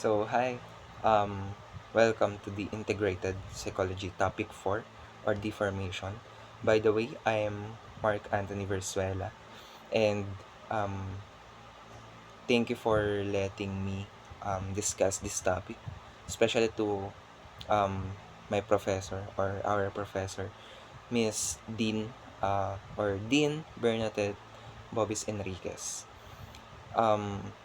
Hi. Um, Welcome to the Integrated Psychology Topic 4 or Deformation. By the way, I am Mark Anthony Versuela and um, thank you for letting me discuss this topic, especially to my professor or our professor, Miss Dean or Dean Bernadette Bobis Enriquez. Um,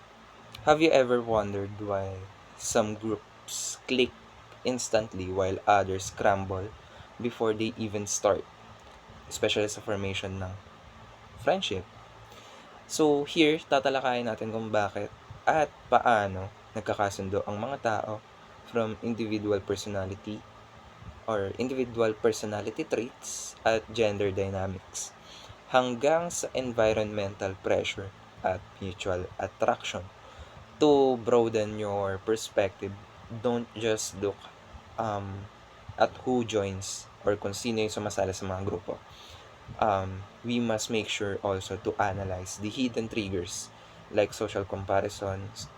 Have you ever wondered why some groups click instantly while others scramble before they even start, especially sa formation ng friendship? So here, tatalakayin natin kung bakit at paano nagkakasundo ang mga tao from individual personality traits at gender dynamics hanggang sa environmental pressure at mutual attraction. To broaden your perspective, don't just look at who joins or kung sino yung sumasali sa mga grupo. We must make sure also to analyze the hidden triggers like social comparisons,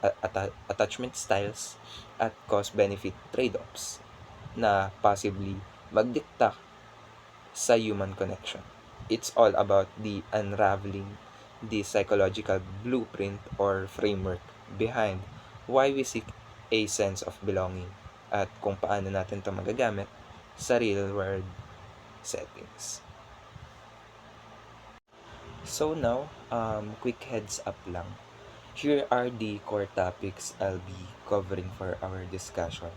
attachment styles, at cost-benefit trade-offs na possibly magdikta sa human connection. It's all about the unraveling the psychological blueprint or framework behind why we seek a sense of belonging at kung paano natin ito magagamit sa real world settings. So now, quick heads up lang. Here are the core topics I'll be covering for our discussion.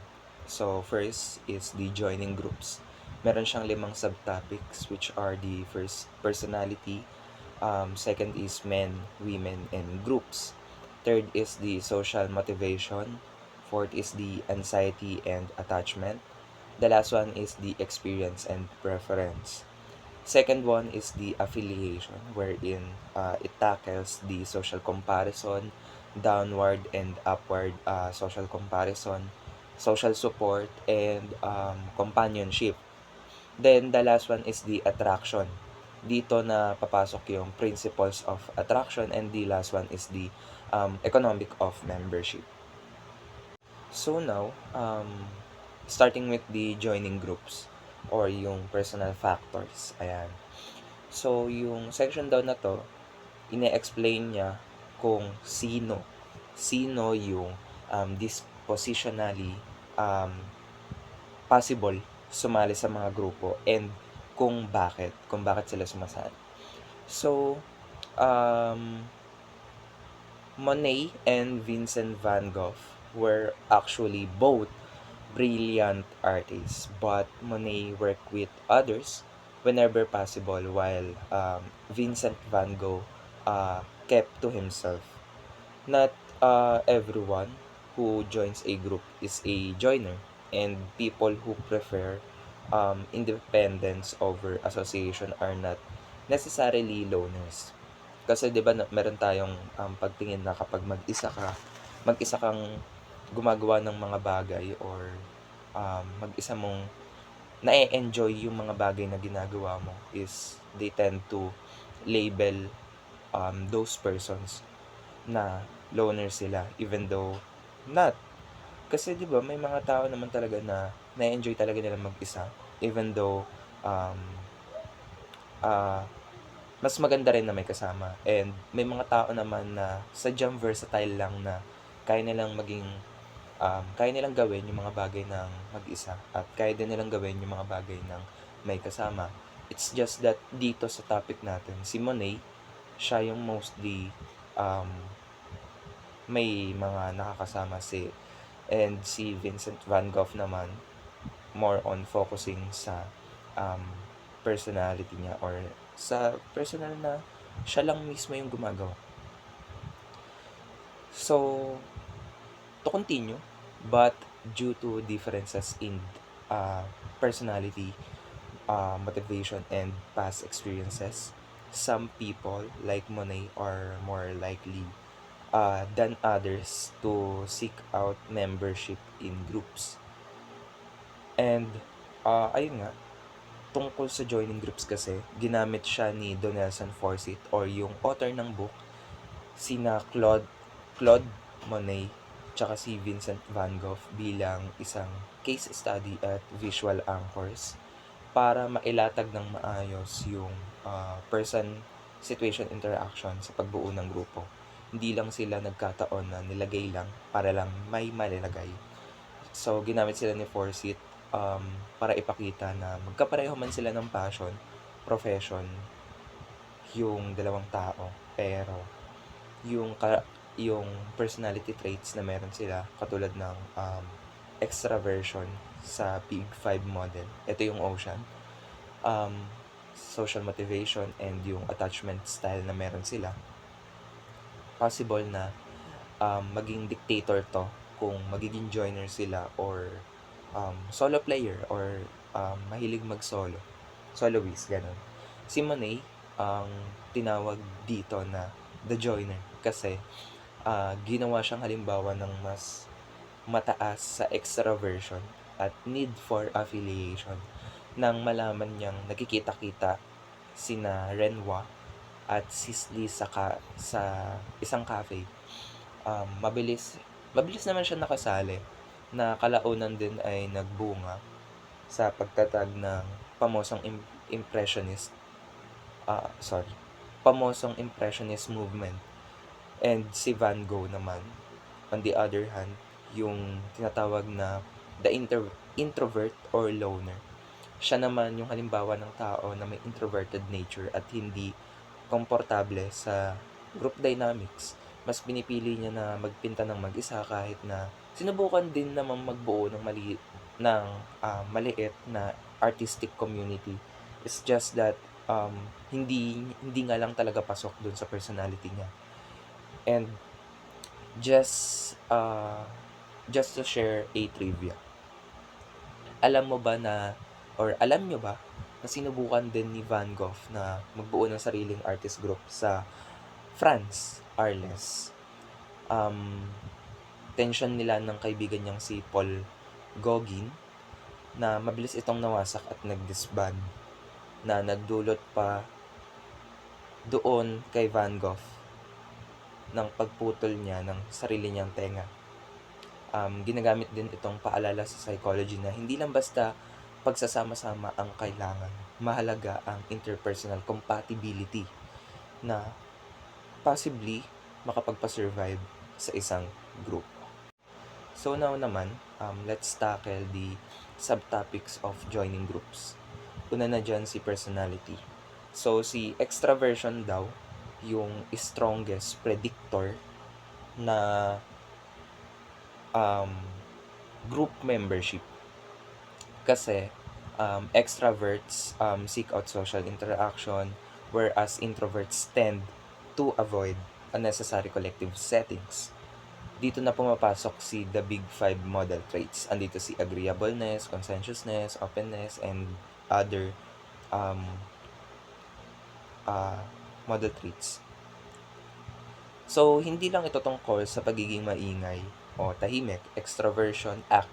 So first is the joining groups. Meron siyang 5 subtopics which are the first personality, second is men, women, and groups. Third is the social motivation. Fourth is the anxiety and attachment. The last one is the experience and preference. Second one is the affiliation, wherein it tackles the social comparison, downward and upward social comparison, social support, and companionship. Then, the last one is the attraction. Dito na papasok yung principles of attraction, and the last one is the economic of membership. So now, starting with the joining groups or yung personal factors. Ayan. So, yung section daw na to, ine-explain niya kung sino yung dispositionally um, possible sumali sa mga grupo and kung bakit sila sumasali. So, Monet and Vincent van Gogh were actually both brilliant artists, but Monet worked with others whenever possible, while Vincent van Gogh kept to himself. Not everyone who joins a group is a joiner, and people who prefer independence over association are not necessarily loners. Kasi 'di ba meron tayong pagtingin na kapag mag-isa kang gumagawa ng mga bagay or mag-isa mong na-e-enjoy yung mga bagay na ginagawa mo is they tend to label those persons na loner sila even though not. Kasi 'di ba may mga tao naman talaga na na-enjoy talaga nila mag-isa even though um, ah, mas maganda rin na may kasama. And may mga tao naman na sadyang versatile lang na kaya nilang kaya nilang gawin yung mga bagay ng mag-isa at kaya din nilang gawin yung mga bagay ng may kasama. It's just that dito sa topic natin, si Monet, siya yung mostly um, may mga nakakasama and si Vincent van Gogh naman more on focusing sa um, personality niya or sa personal na siya lang mismo yung gumagawa. So, to continue, but due to differences in personality, motivation, and past experiences, some people, like Monet, are more likely than others to seek out membership in groups. And, ayun nga, tungkol sa joining groups kasi, ginamit siya ni Donelson Forsyth or yung author ng book, sina Claude Monet tsaka si Vincent van Gogh bilang isang case study at visual anchors para mailatag ng maayos yung person-situation interaction sa pagbuo ng grupo. Hindi lang sila nagkataon na nilagay lang para lang may malalagay. So, ginamit sila ni Forsyth para ipakita na magkapareho man sila ng passion, profession, yung dalawang tao, pero yung personality traits na meron sila katulad ng extraversion sa Big Five model. Ito yung Ocean. Social motivation and yung attachment style na meron sila. Possible na maging dictator to kung magiging joiner sila or solo player or mahilig mag-solo. Soloist, ganun. Si Monet, ang tinawag dito na the joiner kasi ginawa siyang halimbawa ng mas mataas sa extraversion at need for affiliation nang malaman niyang nakikita-kita sina Renoir at Sisley sa isang cafe. Mabilis naman siya nakasali na kalaunan din ay nagbunga sa pagtatag ng pamosong impressionist pamosong impressionist movement. And si Van Gogh naman, on the other hand, yung tinatawag na the introvert or loner. Siya naman yung halimbawa ng tao na may introverted nature at hindi komportable sa group dynamics. Mas pinipili niya na magpinta ng mag-isa kahit na sinubukan din naman magbuo ng maliit na artistic community. It's just that hindi nga lang talaga pasok dun sa personality niya. And just to share a trivia. Alam nyo ba na sinubukan din ni Van Gogh na magbuo ng sariling artist group sa France, Arles. Tension nila ng kaibigan niyang si Paul Gauguin na mabilis itong nawasak at nag-disband na nagdulot pa doon kay Van Gogh ng pagputol niya ng sarili niyang tenga. Ginagamit din itong paalala sa psychology na hindi lang basta pagsasama-sama ang kailangan. Mahalaga ang interpersonal compatibility na possibly makapagpa-survive sa isang group. So now naman, let's tackle the subtopics of joining groups. Una na dyan si personality. So si extraversion daw, yung strongest predictor na group membership. Kasi extroverts seek out social interaction whereas introverts tend to avoid unnecessary collective settings. Dito na pumapasok si the Big Five model traits. Andito si agreeableness, conscientiousness, openness, and other model traits. So, hindi lang ito tungkol sa pagiging maingay o tahimik. Extroversion act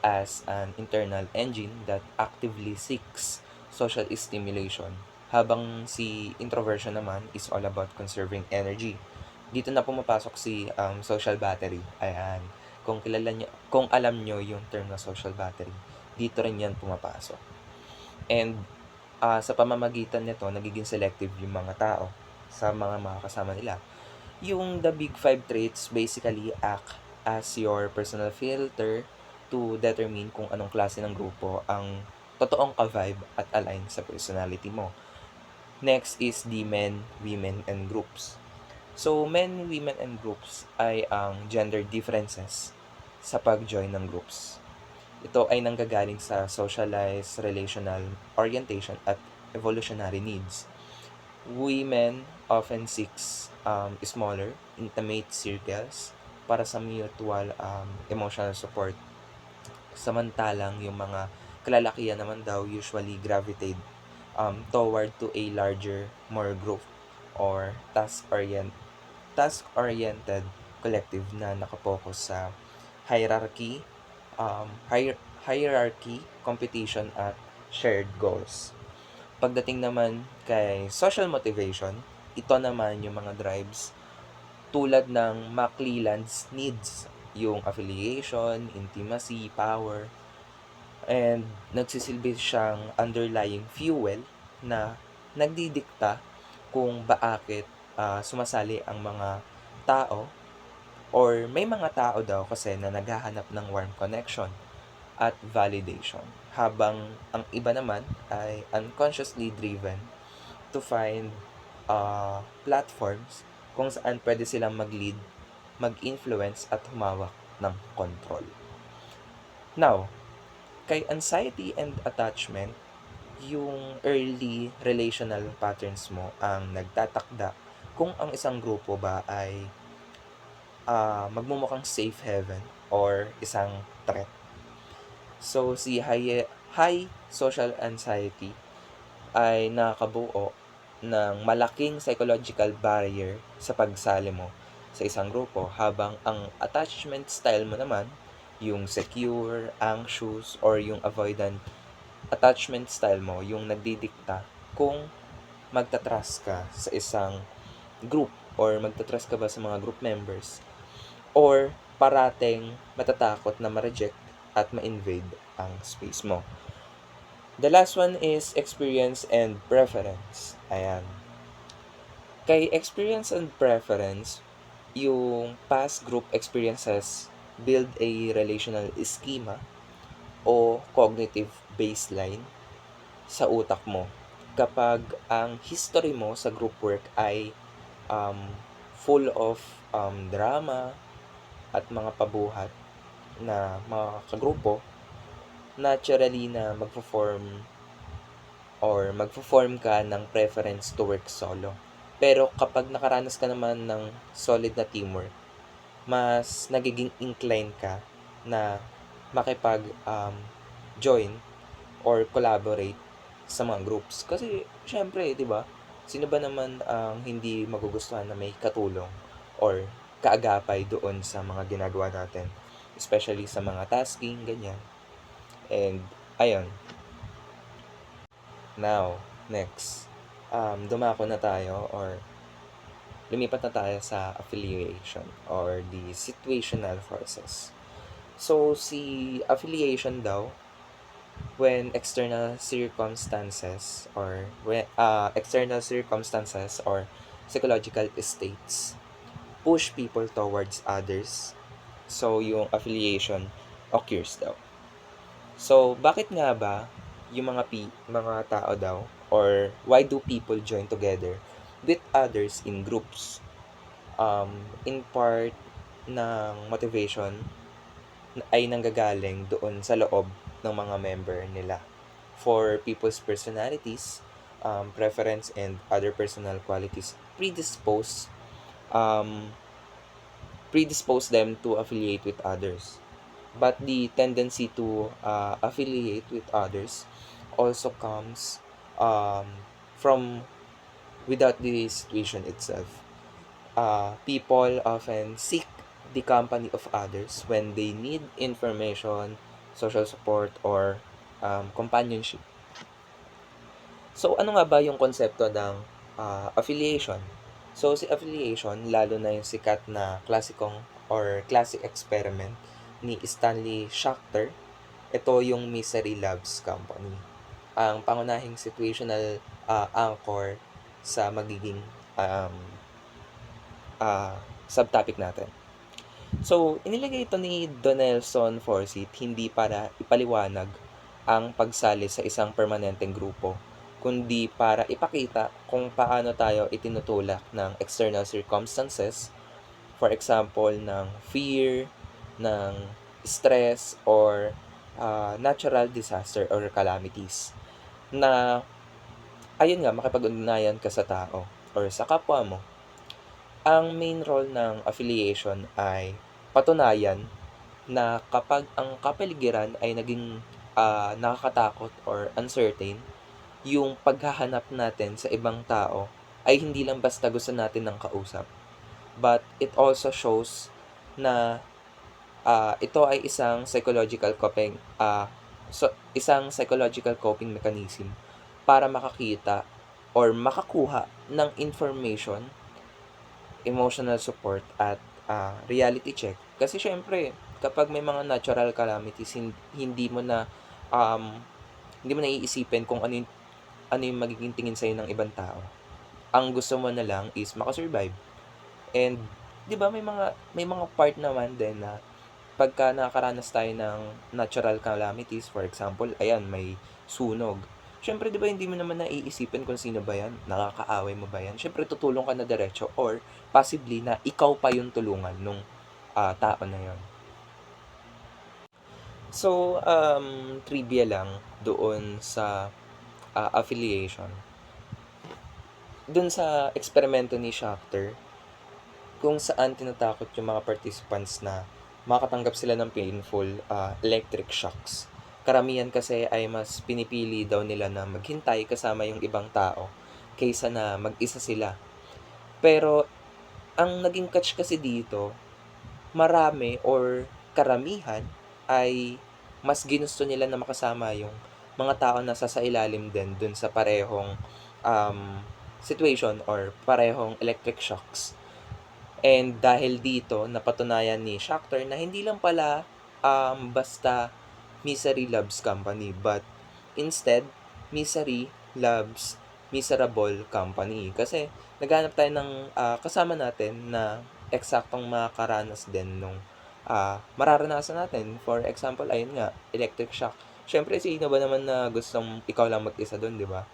as an internal engine that actively seeks social stimulation, habang si introversion naman is all about conserving energy. Dito na pumapasok si social battery. Ayan. Kung alam nyo yung term na social battery, dito rin yan pumapasok. And sa pamamagitan nito, nagiging selective yung mga tao sa mga makakasama nila. Yung the Big Five traits basically act as your personal filter to determine kung anong klase ng grupo ang totoong ka-vibe at align sa personality mo. Next is the men, women, and groups. So, men, women, and groups ay ang gender differences sa pag-join ng groups. Ito ay nanggagaling sa socialized, relational orientation at evolutionary needs. Women often seeks smaller, intimate circles para sa mutual emotional support. Samantalang yung mga kalalakihan naman daw usually gravitate toward to a larger, more group or task-oriented collective na nakapokus sa hierarchy, competition at shared goals. Pagdating naman kay social motivation, ito naman yung mga drives tulad ng McClelland's needs. yung affiliation, intimacy, power, and nagsisilbi siyang underlying fuel na nagdidikta kung bakit sumasali ang mga tao, or may mga tao daw kasi na naghahanap ng warm connection at validation, habang ang iba naman ay unconsciously driven to find platforms kung saan pwede silang mag-lead, mag-influence at humawak ng control. Now, kay anxiety and attachment, yung early relational patterns mo ang nagtatakda kung ang isang grupo ba ay magmumukhang safe haven or isang threat. So, si high social anxiety ay nakakabuo ng malaking psychological barrier sa pagsali mo sa isang grupo, habang ang attachment style mo naman, yung secure, anxious, or yung avoidant attachment style mo, yung nagdidikta kung magtatrust ka sa isang group or magtatrust ka ba sa mga group members, or parating matatakot na ma-reject at ma-invade ang space mo. The last one is experience and preference. Ayan. Kay experience and preference, yung past group experiences build a relational schema o cognitive baseline sa utak mo. Kapag ang history mo sa group work ay full of drama at mga pabuhat na mga kagrupo, naturally na magfo-form ka ng preference to work solo. Pero kapag nakaranas ka naman ng solid na teamwork, mas nagiging inclined ka na join or collaborate sa mga groups. Kasi syempre, 'di ba? Sino ba naman ang hindi magugustuhan na may katulong or kaagapay doon sa mga ginagawa natin, especially sa mga tasking ganyan. And ayun, now, next, dumako na tayo or lumipat na tayo sa affiliation or the situational forces. So, si affiliation daw, when external circumstances or psychological states push people towards others, so yung affiliation occurs daw. So, bakit nga ba yung mga tao daw, or why do people join together with others in groups? In part ng motivation ay nanggagaling doon sa loob ng mga member nila. For people's personalities, preference, and other personal qualities um, predispose them to affiliate with others. But the tendency to affiliate with others also comes from without the situation itself. People often seek the company of others when they need information, social support, or companionship. So, ano nga ba yung konsepto ng affiliation? So, si affiliation, lalo na yung sikat na klasikong or classic experiment ni Stanley Schachter, ito yung Misery Loves Company. Ang pangunahing situational anchor sa magiging subtopic natin. So, inilagay ito ni Donelson Forsyth hindi para ipaliwanag ang pagsali sa isang permanenteng grupo, kundi para ipakita kung paano tayo itinutulak ng external circumstances, for example, ng fear, ng stress, or natural disaster or calamities, na ayun nga, makipag-ugnayan ka sa tao or sa kapwa mo. Ang main role ng affiliation ay patunayan na kapag ang kapaligiran ay naging nakakatakot or uncertain, yung paghahanap natin sa ibang tao ay hindi lang basta gusto natin ng kausap. But it also shows na ito ay isang psychological coping mechanism para makakita or makakuha ng information, emotional support, at reality check. Kasi syempre, kapag may mga natural calamities, hindi mo na um, hindi mo na iisipin kung ano yung magiging tingin sa'yo ng ibang tao. Ang gusto mo na lang is makasurvive. And 'di ba may mga part naman din na pagka nakakaranas tayo ng natural calamities, for example, ayan, may sunog. Siyempre, 'di ba, hindi mo naman naiisipin kung sino ba 'yan, nakakaaway mo ba 'yan. Siyempre, tutulong ka na diretso or possibly na ikaw pa yung tulungan nung tao na 'yon. So, trivia lang doon sa affiliation. Doon sa eksperimento ni Schachter, kung saan tinatakot yung mga participants na makatanggap sila ng painful electric shocks. Karamihan kasi ay mas pinipili daw nila na maghintay kasama yung ibang tao kaysa na mag-isa sila. Pero ang naging catch kasi dito, marami or karamihan ay mas ginusto nila na makasama yung mga tao na sa ilalim din dun sa parehong situation or parehong electric shocks. And dahil dito, napatunayan ni Schachter na hindi lang pala basta misery loves company, but instead, misery loves miserable company. Kasi naghanap tayo ng kasama natin na eksaktong makakaranas din nung mararanasan natin. For example, ayun nga, electric shock. Siyempre, sino ba naman na gustong ikaw lang mag-isa doon, di ba?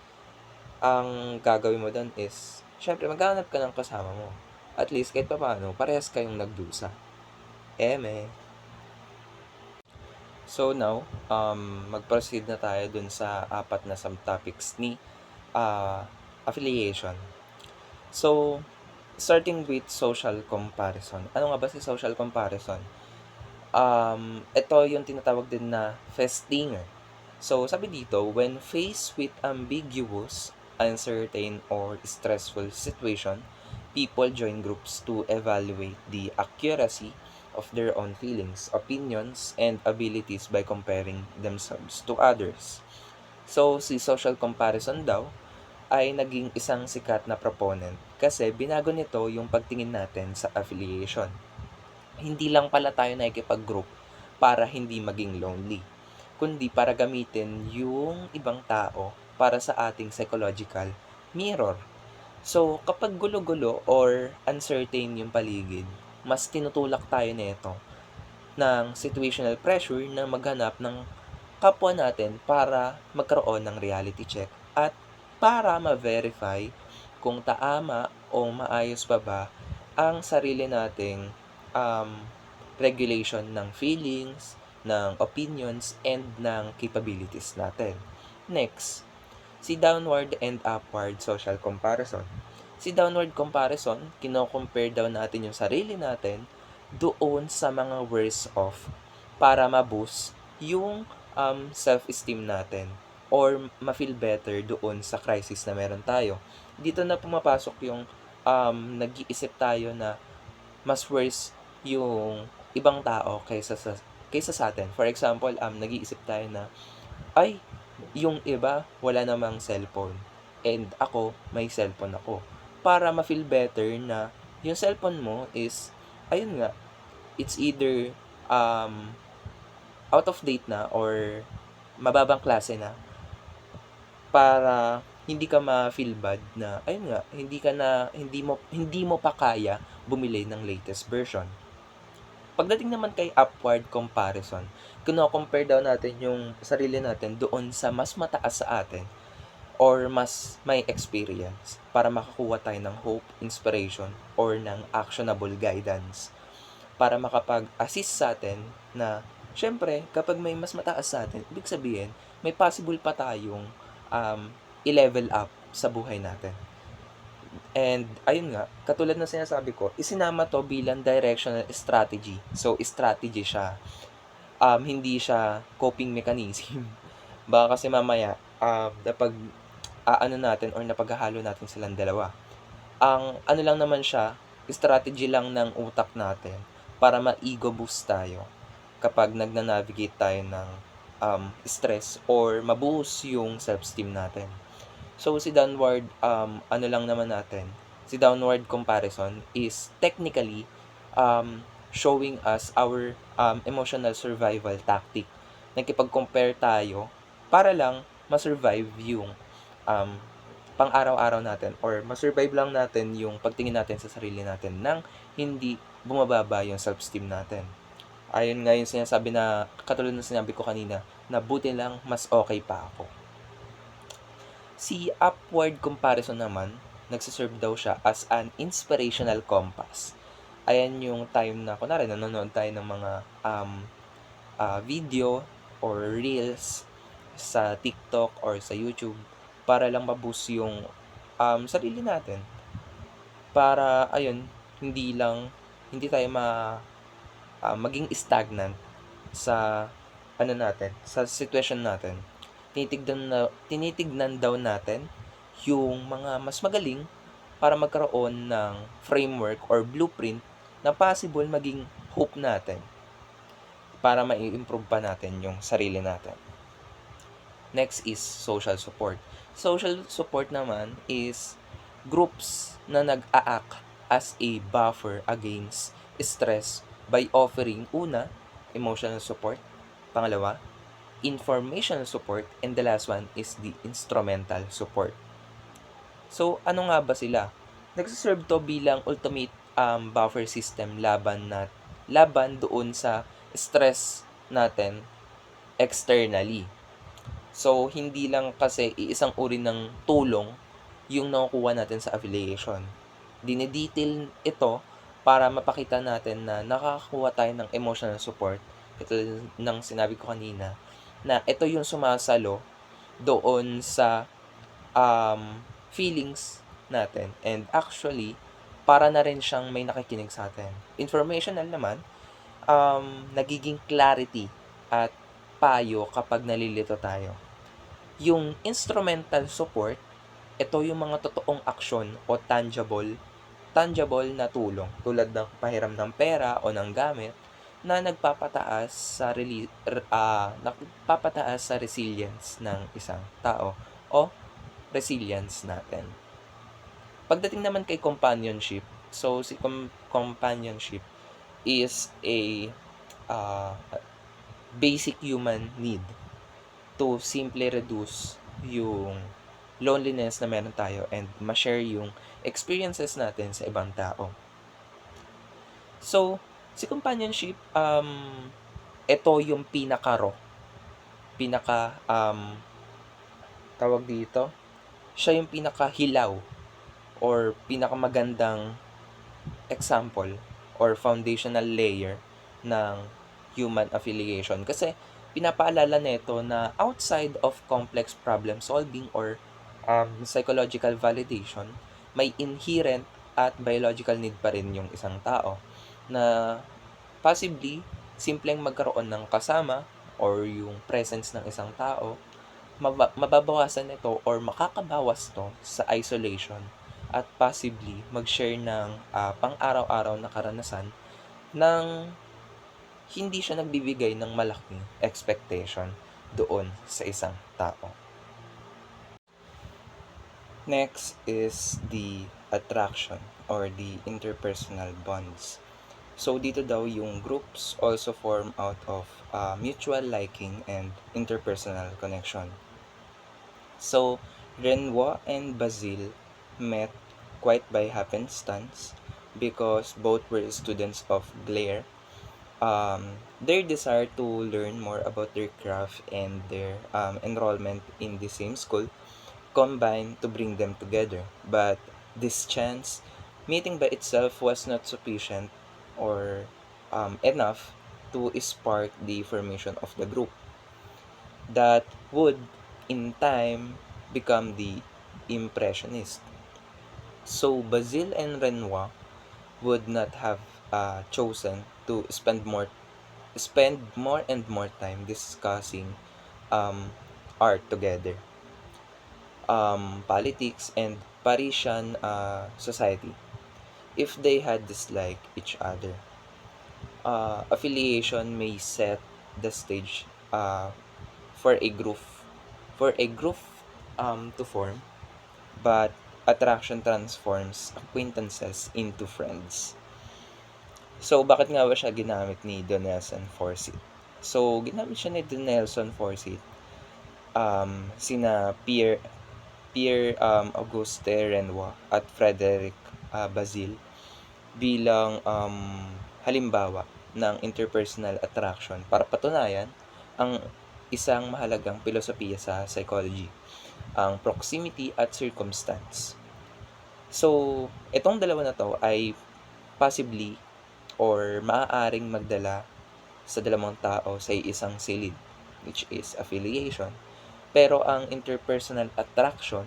Ang gagawin mo doon is, syempre, maghanap ka ng kasama mo. At least, kahit pa paano, parehas kayong nagdusa. Eme. So now, mag-proceed na tayo dun sa apat na subtopics ni affiliation. So, starting with social comparison. Ano nga ba si social comparison? Ito yung tinatawag din na Festinger. So, sabi dito, when faced with ambiguous, uncertain, or stressful situation, people join groups to evaluate the accuracy of their own feelings, opinions, and abilities by comparing themselves to others. So, si social comparison daw ay naging isang sikat na proponent kasi binago nito yung pagtingin natin sa affiliation. Hindi lang pala tayo nakikipag-group para hindi maging lonely, kundi para gamitin yung ibang tao para sa ating psychological mirror. So, kapag gulo-gulo or uncertain yung paligid, mas tinutulak tayo nito ng situational pressure na maghanap ng kapwa natin para magkaroon ng reality check at para ma-verify kung taama o maayos pa ba ang sarili nating um, regulation ng feelings, ng opinions, and ng capabilities natin. Next, si downward and upward social comparison. Si downward comparison, kino-compare daw natin yung sarili natin doon sa mga worse off para ma-boost yung self-esteem natin or ma-feel better doon sa crisis na meron tayo. Dito na pumapasok yung nag-iisip tayo na mas worse yung ibang tao kaysa sa atin. For example, nag-iisip tayo na, ay, yung iba wala namang cellphone and ako may cellphone ako. Para ma-feel better na yung cellphone mo is, ayun nga, it's either out of date na or mababang klase na para hindi ka ma-feel bad na ayun nga hindi mo pa kaya bumili ng latest version. Pagdating naman kay upward comparison, kino-compare daw natin yung sarili natin doon sa mas mataas sa atin or mas may experience para makakuha tayo ng hope, inspiration, or ng actionable guidance para makapag-assist sa atin na syempre kapag may mas mataas sa atin, ibig sabihin may possible pa tayong i-level up sa buhay natin. And ayun nga, katulad ng sinasabi ko, isinama to bilang directional strategy. So, strategy siya. Hindi siya coping mechanism. Baka kasi mamaya, napag ano natin or napaghahalo natin silang dalawa. Ang ano lang naman siya, strategy lang ng utak natin para ma-ego boost tayo kapag nagna-navigate tayo ng stress or ma-boost yung self-esteem natin. So, si downward, ano lang naman natin, si downward comparison is technically showing us our emotional survival tactic. Nakipag-compare tayo para lang ma-survive yung um, pang-araw-araw natin or ma-survive lang natin yung pagtingin natin sa sarili natin nang hindi bumababa yung self-esteem natin. Ayun nga yung sinasabi na, katulad ng sinabi ko kanina, na buti lang mas okay pa ako. Si upward comparison naman, nagsiserve daw siya as an inspirational compass. Ayan yung time na, kunwari, nanonood tayo ng mga video or reels sa TikTok or sa YouTube para lang ma-boost yung sarili natin. Para, ayun, hindi tayo maging stagnant sa sa situation natin. Tinitignan daw natin yung mga mas magaling para magkaroon ng framework or blueprint na possible maging hope natin para mai-improve pa natin yung sarili natin. Next is social support. Social support naman is groups na nag-a-act as a buffer against stress by offering una, emotional support, pangalawa, informational support, and the last one is the instrumental support. So, ano nga ba sila? Nagsiserve to bilang ultimate buffer system laban doon sa stress natin externally. So, hindi lang kasi iisang uri ng tulong yung nakukuha natin sa affiliation. Dinidetail ito para mapakita natin na nakakakuha tayo ng emotional support. Ito ng sinabi ko kanina, na ito yung sumasalo doon sa feelings natin. And actually, para na rin siyang may nakikinig sa atin. Informational naman, nagiging clarity at payo kapag nalilito tayo. Yung instrumental support, ito yung mga totoong aksyon o tangible na tulong tulad ng pahiram ng pera o ng gamit na nagpapataas sa resilience ng isang tao o resilience natin. Pagdating naman kay companionship, so si companionship is a basic human need to simply reduce yung loneliness na meron tayo and ma-share yung experiences natin sa ibang tao. So, si companionship, ito yung tawag dito, siya yung pinakahilaw or pinakamagandang example or foundational layer ng human affiliation. Kasi pinapaalala nito na outside of complex problem solving or psychological validation, may inherent at biological need pa rin yung isang tao na possibly simpleng magkaroon ng kasama or yung presence ng isang tao, mababawasan ito or makakabawas to sa isolation at possibly mag-share ng pang-araw-araw na karanasan ng hindi siya nagbibigay ng malaking expectation doon sa isang tao. Next is the attraction or the interpersonal bonds. So, dito daw yung groups also form out of mutual liking and interpersonal connection. So, Renoir and Basile met quite by happenstance because both were students of Blair. Their desire to learn more about their craft and their enrollment in the same school combined to bring them together. But this chance meeting by itself was not sufficient or enough to spark the formation of the group that would in time become the Impressionist. So Basile and Renoir would not have chosen to spend more and more time discussing art together, politics, and Parisian society if they had disliked each other. Affiliation may set the stage for a group to form, but attraction transforms acquaintances into friends. So, bakit nga ba siya ginamit ni Donelson Forsyth? So, ginamit siya ni Donelson Forsyth, sina Pierre Auguste Renoir at Frederic Bazille bilang halimbawa ng interpersonal attraction para patunayan ang isang mahalagang filosofiya sa psychology, ang proximity at circumstance. So, itong dalawa na to ay possibly or maaaring magdala sa dalawang tao sa isang silid, which is affiliation. Pero ang interpersonal attraction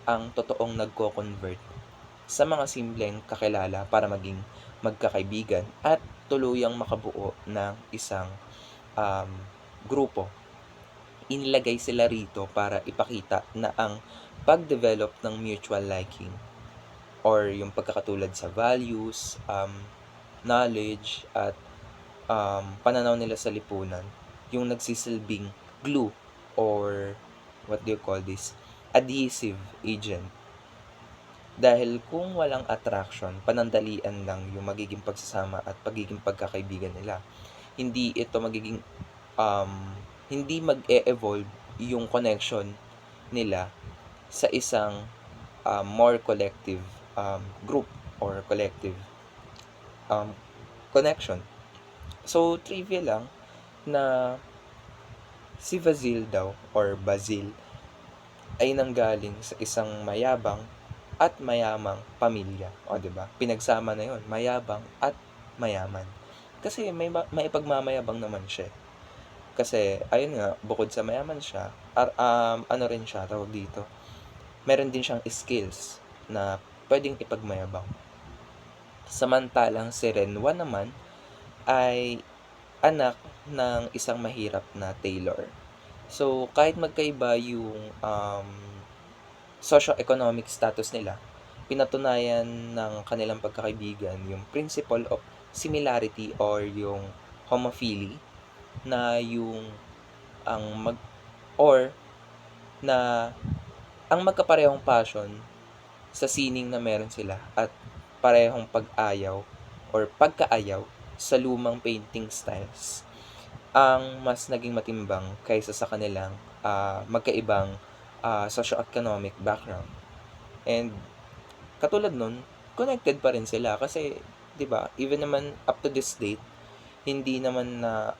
ang totoong nagko-convert sa mga simpleng kakilala para maging magkakaibigan at tuluyang makabuo ng isang um, grupo. Inilagay sila rito para ipakita na ang pag-develop ng mutual liking or yung pagkakatulad sa values, knowledge, at pananaw nila sa lipunan, yung nagsisilbing glue or what do you call this? Adhesive agent. Dahil kung walang attraction, panandalian lang yung magiging pagsasama at pagiging pagkakaibigan nila. Hindi ito magiging, hindi mag-e-evolve yung connection nila sa isang more collective group or collective connection. So, trivia lang na si Basil daw or Basil ay nanggaling sa isang mayabang at mayamang pamilya. O, 'di ba? Pinagsama na 'yon, mayabang at mayaman. Kasi may ipagmamayabang naman siya. Kasi ayun nga, bukod sa mayaman siya, ano rin siya tawag dito. Meron din siyang skills na pwedeng ipagmayabang. Samantalang si Renwa naman ay anak ng isang mahirap na tailor. So, kahit magkaiba yung socio-economic status nila, pinatunayan ng kanilang pagkakaibigan yung principle of similarity or yung homophily na yung ang mag or na ang magkaparehong passion sa sining na meron sila at parehong pag-ayaw or pagkaayaw sa lumang painting styles ang mas naging matimbang kaysa sa kanilang magkaibang socio-economic background. And katulad nun, connected pa rin sila kasi 'di ba? Even naman up to this date, hindi naman na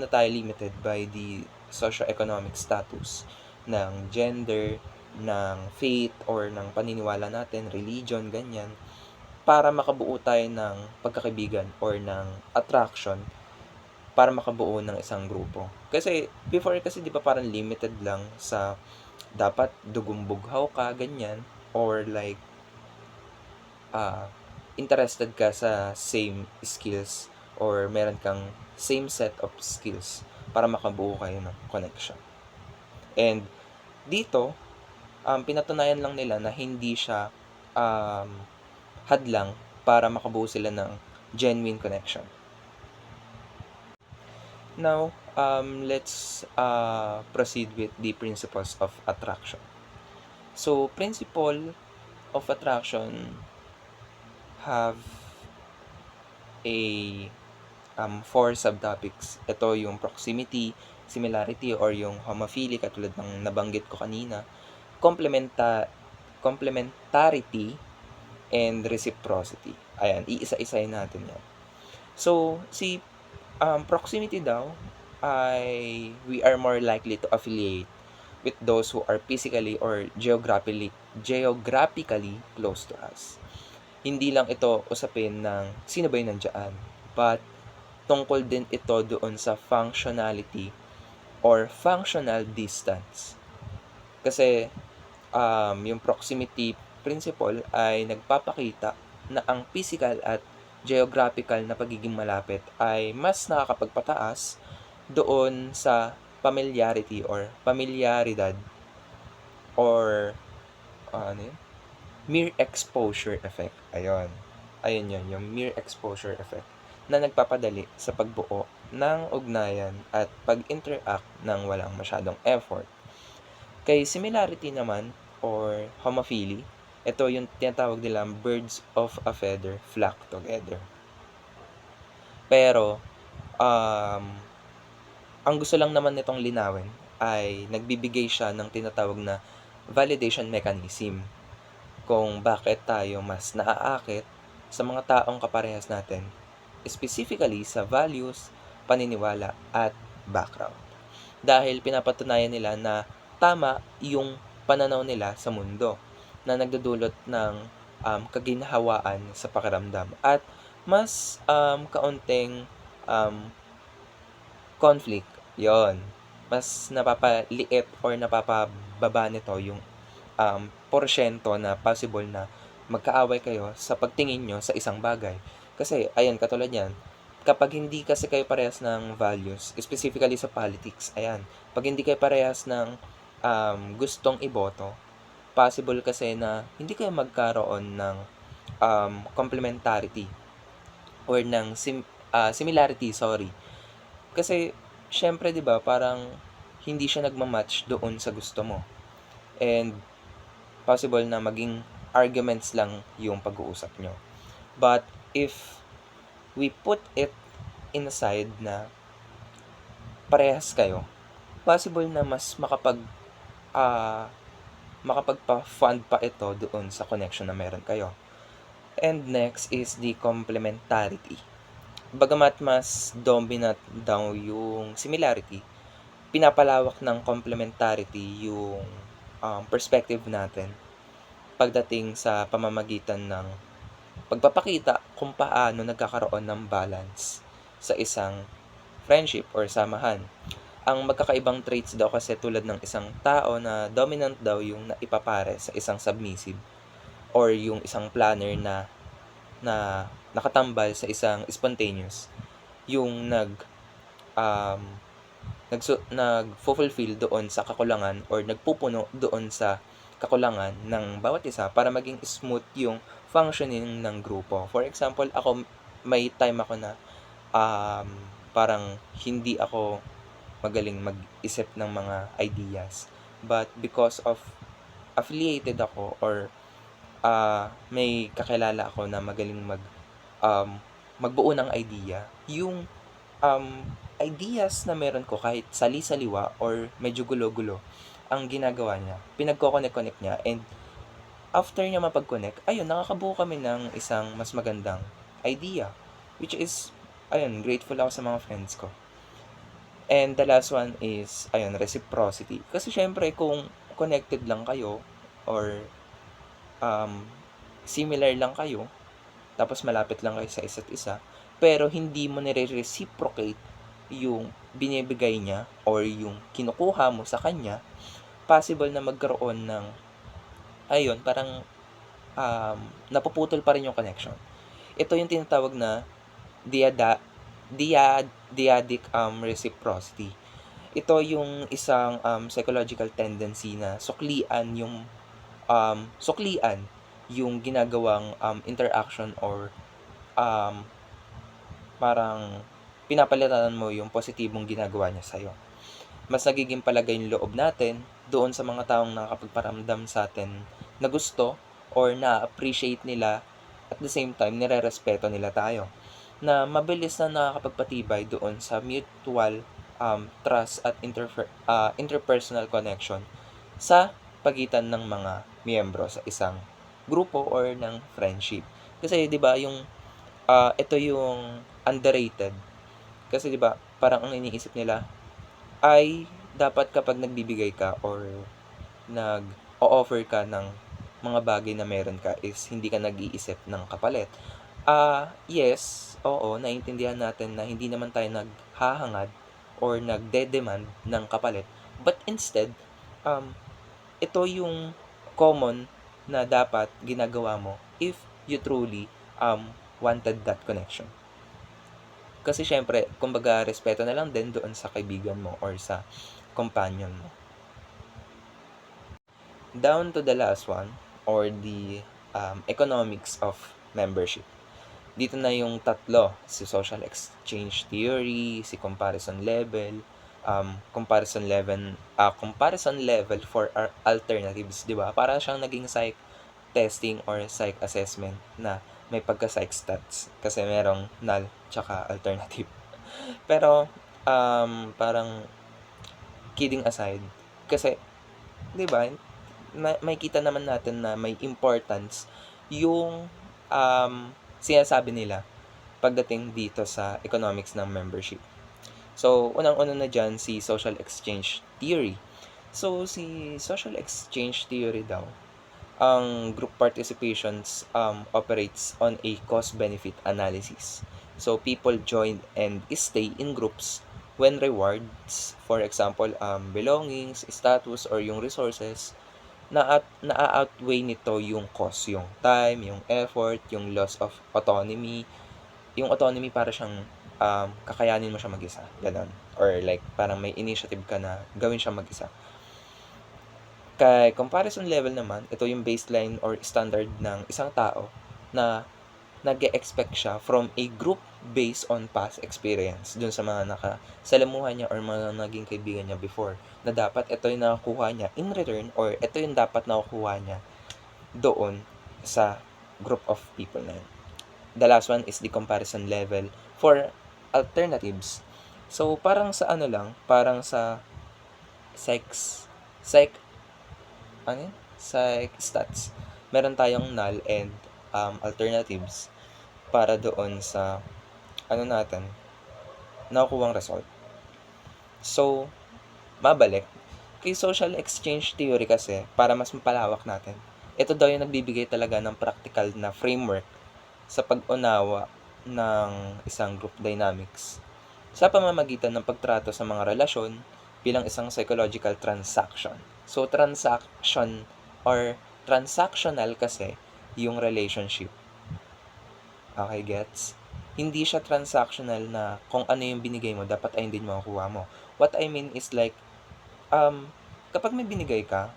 tayo limited by the socio-economic status ng gender, ng faith or ng paniniwala natin, religion, ganyan, para makabuo tayo ng pagkakaibigan or ng attraction para makabuo ng isang grupo. Kasi before kasi 'di ba parang limited lang sa dapat dugong bughaw ka ganyan or like interested ka sa same skills or meron kang same set of skills para makabuo kayo ng connection. And dito, pinatunayan lang nila na hindi siya hadlang para makabuo sila ng genuine connection. Now, let's proceed with the principles of attraction. So, principle of attraction have a 4 subtopics. Ito yung proximity, similarity, or yung homophily, katulad ng nabanggit ko kanina, complementarity, and reciprocity. Ayan, iisa-isahin natin yan. So, si proximity daw ay we are more likely to affiliate with those who are physically or geographically close to us. Hindi lang ito usapin ng sino ba yung nandiyan, but tungkol din ito doon sa functionality or functional distance. Kasi yung proximity principle ay nagpapakita na ang physical at geographical na pagiging malapit ay mas nakakapagpataas doon sa familiarity or familiaridad or mere exposure effect. Ayun yun, yung mere exposure effect na nagpapadali sa pagbuo ng ugnayan at pag-interact ng walang masyadong effort. Kay similarity naman or homophily, ito yung tinatawag nilang birds of a feather flock together. Pero, um, ang gusto lang naman nitong linawin ay nagbibigay siya ng tinatawag na validation mechanism kung bakit tayo mas naaakit sa mga taong kaparehas natin, specifically sa values, paniniwala, at background. Dahil pinapatunayan nila na tama yung pananaw nila sa mundo na nagdudulot ng kaginhawaan sa pakiramdam at mas kaunting um, conflict, yon. Mas napapaliit or napapababa nito yung porsyento na possible na magkaaway kayo sa pagtingin nyo sa isang bagay. Kasi, ayan, katulad yan, kapag hindi kasi kayo parehas ng values, specifically sa politics, ayan, pag hindi kayo parehas ng gustong iboto, possible kasi na hindi kayo magkaroon ng complementarity or ng similarity, sorry. Kasi, syempre, di ba, parang hindi siya nagmamatch doon sa gusto mo. And, possible na maging arguments lang yung pag-uusap nyo. But, if we put it in a side na parehas kayo, possible na mas makapagpa-fund pa ito doon sa connection na meron kayo. And next is the complementarity. Bagamat mas dominant daw yung similarity, pinapalawak ng complementarity yung perspective natin pagdating sa pamamagitan ng pagpapakita kung paano nagkakaroon ng balance sa isang friendship or samahan. Ang magkakaibang traits daw kasi tulad ng isang tao na dominant daw yung naipapare sa isang submissive or yung isang planner na nakatambal sa isang spontaneous, yung um, nag-fulfill doon sa kakulangan or nagpupuno doon sa kakulangan ng bawat isa para maging smooth yung functioning ng grupo. For example, ako, may time ako na parang hindi ako magaling mag-isip ng mga ideas. But because of affiliated ako or may kakilala ako na magaling magbuo ng idea, yung ideas na meron ko kahit sali-saliwa or medyo gulo-gulo, ang ginagawa niya, pinagko-connect niya, and after niya mapag-connect, ayun, nakakabuo kami ng isang mas magandang idea. Which is, ayun, grateful ako sa mga friends ko. And the last one is, ayun, reciprocity. Kasi syempre, kung connected lang kayo, or similar lang kayo, tapos malapit lang kayo sa isa't isa, pero hindi mo nire-reciprocate yung binibigay niya or yung kinukuha mo sa kanya, possible na magkaroon ng, ayun, parang napuputol pa rin yung connection. Ito yung tinatawag na dyadic reciprocity. Ito yung isang psychological tendency na suklian yung ginagawang interaction or parang pinapalitan mo yung positibong ginagawa niya sa'yo. Mas nagiging palagay yung loob natin doon sa mga taong nakakapagparamdam sa atin na gusto or na-appreciate nila, at the same time, nire-respeto nila tayo. Na mabilis na nakakapagpatibay doon sa mutual trust at interpersonal connection sa pagitan ng mga miyembro sa isang grupo or ng friendship. Kasi 'di ba yung ito yung underrated. Kasi 'di ba parang ang iniisip nila ay dapat kapag nagbibigay ka or nag-o-offer ka ng mga bagay na meron ka is hindi ka nag-iisip ng kapalit. Yes, oo, naiintindihan natin na hindi naman tayo naghahangad or nagde-demand ng kapalit. But instead, ito yung common na dapat ginagawa mo if you truly wanted that connection. Kasi syempre, kumbaga, respeto na lang din doon sa kaibigan mo or sa companion mo. Down to the last one, or the economics of membership. Dito na yung tatlo, si social exchange theory, si comparison level, comparison level for alternatives, 'di ba? Para siyang naging psych testing or psych assessment na may pagka-psych stats kasi merong null tsaka alternative. Pero, parang kidding aside, kasi, di ba, makikita naman natin na may importance yung sinasabi nila pagdating dito sa economics ng membership. So, unang-una na dyan, si social exchange theory. So, si social exchange theory daw, ang group participations operates on a cost-benefit analysis. So, people join and stay in groups when rewards, for example, belongings, status, or yung resources, na-outweigh nito yung cost, yung time, yung effort, yung loss of autonomy. Yung autonomy para siyang kakayanin mo siya mag-isa, ganun. Or like, parang may initiative ka na gawin siya mag-isa. Kay comparison level naman, ito yung baseline or standard ng isang tao na nag-expect siya from a group based on past experience dun sa mga nakasalamuhan niya or mga naging kaibigan niya before, na dapat ito yung nakakuha niya in return or ito yung dapat nakukuha niya doon sa group of people na yun. The last one is the comparison level for alternatives. So, parang sa parang sa psych stats. Meron tayong null and alternatives para doon sa natin, nakukuhang result. So, mabalik. Kay social exchange theory kasi, para mas mapalawak natin, ito daw yung nagbibigay talaga ng practical na framework sa pag-unawa ng isang group dynamics sa pamamagitan ng pagtrato sa mga relasyon bilang isang psychological transaction. So, transaction or transactional kasi yung relationship. Okay, gets? Hindi siya transactional na kung ano yung binigay mo, dapat ayun din makukuha mo. What I mean is like, kapag may binigay ka,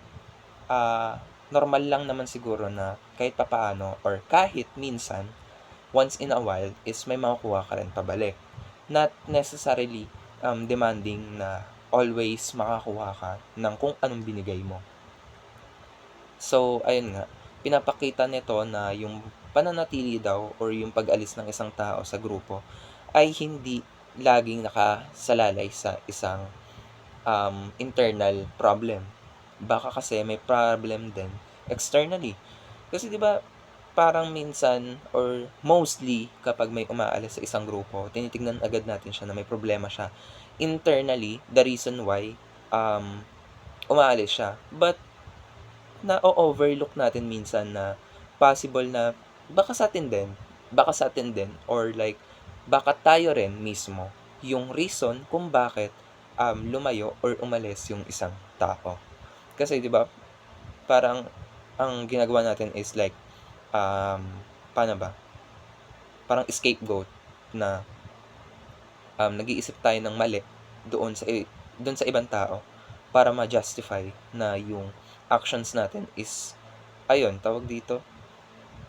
normal lang naman siguro na kahit papaano or kahit minsan, once in a while, is may makukuha ka rin pabalik. Not necessarily demanding na always makakuha ka ng kung anong binigay mo. So, ayun nga, pinapakita nito na yung pananatili daw or yung pag-alis ng isang tao sa grupo ay hindi laging nakasalalay sa isang internal problem. Baka kasi may problem din externally. Kasi 'di ba parang minsan or mostly kapag may umaalis sa isang grupo, tinitingnan agad natin siya na may problema siya internally, the reason why umaalis siya. But na-overlook natin minsan na possible na baka sa atin din or like baka tayo rin mismo yung reason kung bakit lumayo or umalis yung isang tao. Kasi 'di ba parang ang ginagawa natin is like paano ba? Parang scapegoat na nag-iisip tayo ng mali doon sa ibang tao para ma-justify na yung actions natin is tawag dito,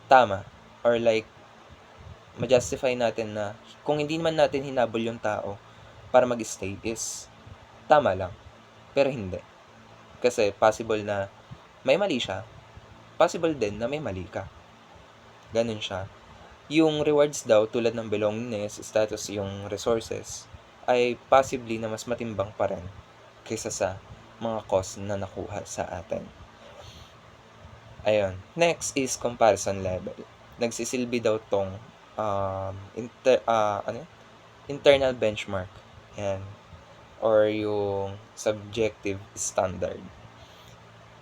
tama, or like ma-justify natin na kung hindi man natin hinabol yung tao para mag-stay is tama lang, pero hindi. Kasi possible na may mali siya, possible din na may mali ka. Ganun siya. Yung rewards daw tulad ng belongingness, status, yung resources ay possibly na mas matimbang pa rin kaysa sa mga cost na nakuha sa atin. Ayun. Next is comparison level. Nagsisilbi daw tong internal benchmark. Yan. Or yung subjective standard.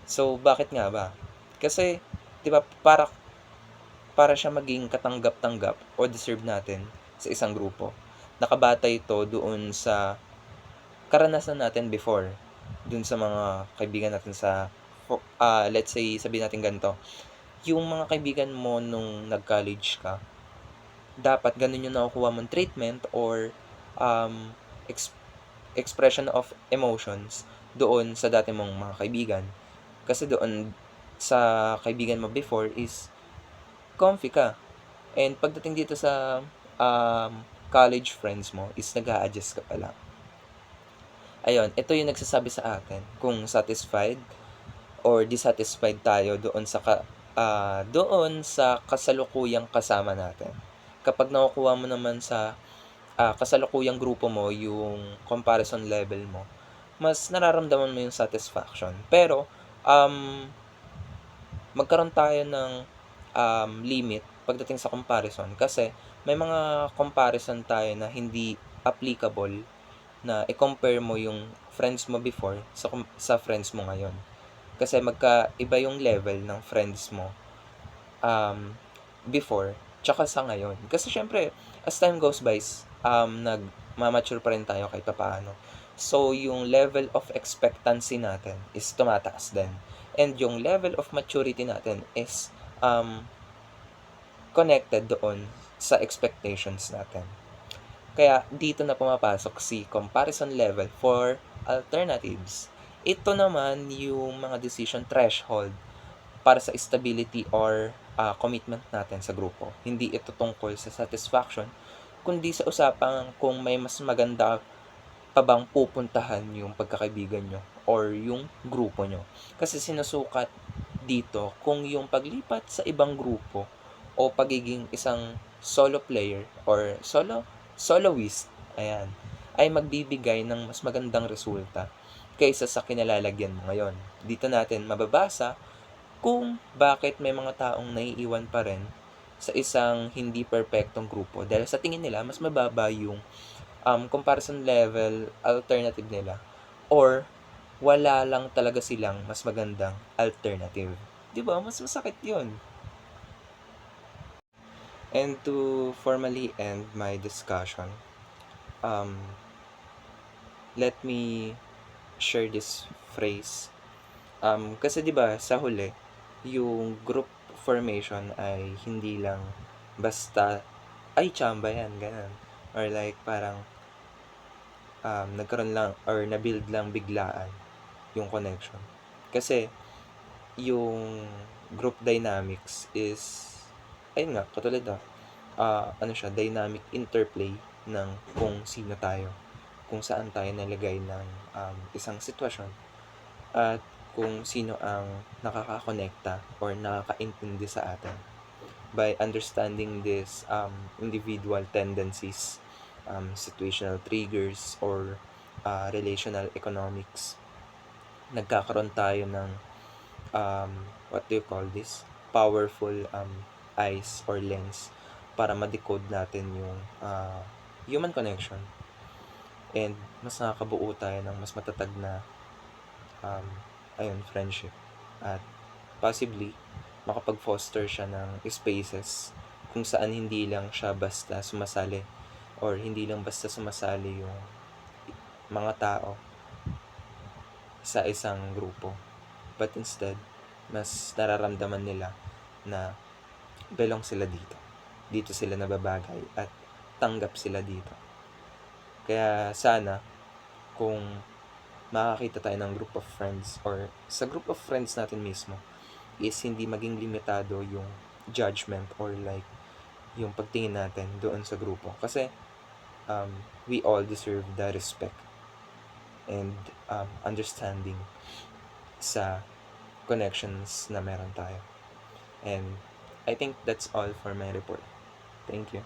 So, bakit nga ba? Kasi, di ba, para siya maging katanggap-tanggap o deserve natin sa isang grupo, nakabatay ito doon sa karanasan natin before, doon sa mga kaibigan natin sa, let's say, sabihin natin ganito, yung mga kaibigan mo nung nag-college ka, dapat ganun yung nakukuha mong treatment or expression of emotions doon sa dati mong mga kaibigan. Kasi doon sa kaibigan mo before is comfy ka. And pagdating dito sa college friends mo is nag-a-adjust ka pala. Ayun, ito yung nagsasabi sa atin kung satisfied or dissatisfied tayo doon sa doon sa kasalukuyang kasama natin. Kapag nakukuha mo naman sa kasalukuyang grupo mo yung comparison level mo, mas nararamdaman mo yung satisfaction. Pero, magkaroon tayo ng limit pagdating sa comparison kasi may mga comparison tayo na hindi applicable na i-compare mo yung friends mo before sa friends mo ngayon. Kasi magkaiba yung level ng friends mo before tsaka sa ngayon. Kasi syempre, as time goes by, nagmamature pa rin tayo kahit papaano. So, yung level of expectancy natin is tumataas din. And yung level of maturity natin is connected doon sa expectations natin. Kaya dito na pumapasok si comparison level for alternatives. Ito naman yung mga decision threshold para sa stability or commitment natin sa grupo. Hindi ito tungkol sa satisfaction, kundi sa usapang kung may mas maganda pa bang pupuntahan yung pagkakaibigan nyo or yung grupo nyo. Kasi sinusukat dito kung yung paglipat sa ibang grupo o pagiging isang solo player or soloist, ayan, ay magbibigay ng mas magandang resulta kaysa sa kinalalagyan mo ngayon. Dito natin mababasa kung bakit may mga taong naiiwan pa rin sa isang hindi perpektong grupo dahil sa tingin nila mas mababa yung comparison level alternative nila or wala lang talaga silang mas magandang alternative. 'Di ba? Mas masakit 'yun. And to formally end my discussion, let me share this phrase. Kasi 'di ba sa huli, yung group formation ay hindi lang basta ay chamba yan, ganun. Or like parang nagkaroon lang or na-build lang biglaan yung connection. Kasi yung group dynamics is ayun nga, katulad na ano siya, dynamic interplay ng kung sino tayo, kung saan tayo nalagay ng isang sitwasyon at kung sino ang nakakakonekta or nakakaintindi sa atin. By understanding these individual tendencies, situational triggers, or relational economics, nagkakaroon tayo ng what do you call this? Powerful eyes or lens para ma-decode natin yung human connection and mas nakakabuo tayo ng mas matatag na friendship at possibly makapag-foster siya ng spaces kung saan hindi lang siya basta sumasali or hindi lang basta sumasali yung mga tao sa isang grupo, but instead mas nararamdaman nila na belong sila dito sila nababagay at tanggap sila dito. Kaya sana kung makakita tayo ng group of friends or sa group of friends natin mismo is hindi maging limitado yung judgment or like yung pagtingin natin doon sa grupo. Kasi we all deserve the respect and understanding sa connections na meron tayo. And I think that's all for my report. Thank you.